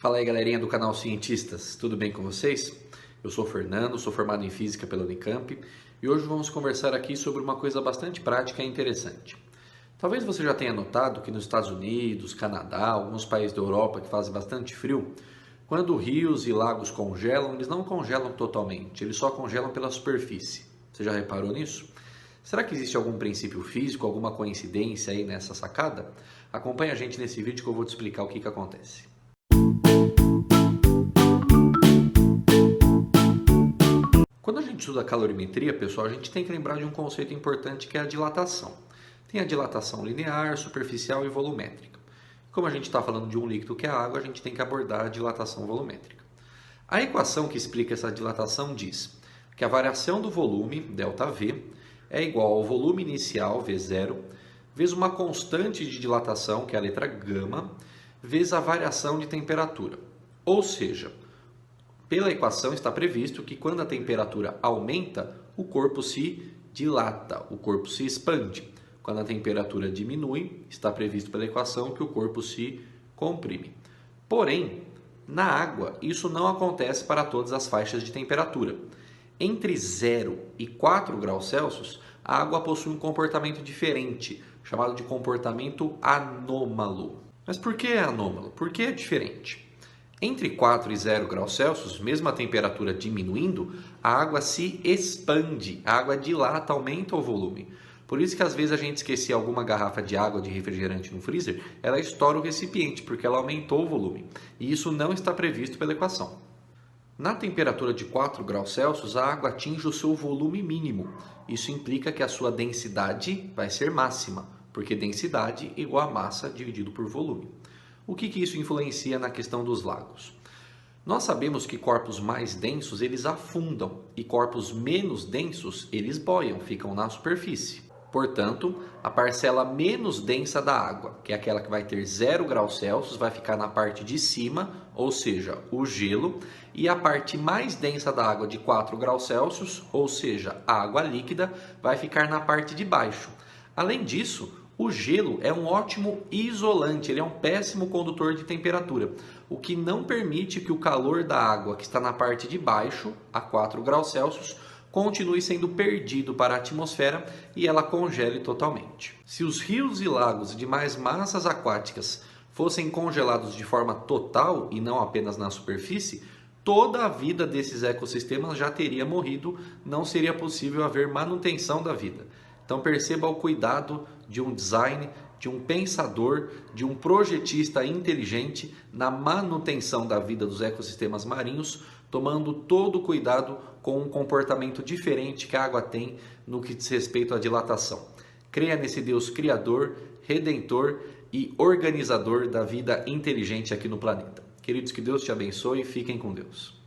Fala aí, galerinha do canal Cientistas, tudo bem com vocês? Eu sou o Fernando, sou formado em Física pela Unicamp e hoje vamos conversar aqui sobre uma coisa bastante prática e interessante. Talvez você já tenha notado que nos Estados Unidos, Canadá, alguns países da Europa que fazem bastante frio, quando rios e lagos congelam, eles não congelam totalmente, eles só congelam pela superfície. Você já reparou nisso? Será que existe algum princípio físico, alguma coincidência aí nessa sacada? Acompanhe a gente nesse vídeo que eu vou te explicar o que acontece. Quando a gente estuda calorimetria, pessoal, a gente tem que lembrar de um conceito importante que é a dilatação. Tem a dilatação linear, superficial e volumétrica. Como a gente está falando de um líquido que é a água, a gente tem que abordar a dilatação volumétrica. A equação que explica essa dilatação diz que a variação do volume, ΔV, é igual ao volume inicial, V0, vezes uma constante de dilatação, que é a letra gama, vezes a variação de temperatura. Ou seja, pela equação está previsto que quando a temperatura aumenta, o corpo se dilata, o corpo se expande. Quando a temperatura diminui, está previsto pela equação que o corpo se comprime. Porém, na água, isso não acontece para todas as faixas de temperatura. Entre 0 e 4 graus Celsius, a água possui um comportamento diferente, chamado de comportamento anômalo. Mas por que é anômalo? Por que é diferente? Entre 4 e 0 graus Celsius, mesmo a temperatura diminuindo, a água se expande, a água dilata, aumenta o volume. Por isso que às vezes a gente esquecer alguma garrafa de água de refrigerante no freezer, ela estoura o recipiente, porque ela aumentou o volume. E isso não está previsto pela equação. Na temperatura de 4 graus Celsius, a água atinge o seu volume mínimo. Isso implica que a sua densidade vai ser máxima, porque densidade é igual a massa dividido por volume. O que isso influencia na questão dos lagos? Nós sabemos que corpos mais densos eles afundam e corpos menos densos eles boiam, ficam na superfície. Portanto, a parcela menos densa da água, que é aquela que vai ter 0 graus Celsius, vai ficar na parte de cima, ou seja, o gelo, e a parte mais densa da água de 4 graus Celsius, ou seja, a água líquida, vai ficar na parte de baixo. Além disso, o gelo é um ótimo isolante, ele é um péssimo condutor de temperatura, o que não permite que o calor da água que está na parte de baixo, a 4 graus Celsius, continue sendo perdido para a atmosfera e ela congele totalmente. Se os rios e lagos e demais massas aquáticas fossem congelados de forma total e não apenas na superfície, toda a vida desses ecossistemas já teria morrido, não seria possível haver manutenção da vida. Então perceba o cuidado de um design, de um pensador, de um projetista inteligente na manutenção da vida dos ecossistemas marinhos, tomando todo o cuidado com um comportamento diferente que a água tem no que diz respeito à dilatação. Creia nesse Deus criador, redentor e organizador da vida inteligente aqui no planeta. Queridos, que Deus te abençoe e fiquem com Deus.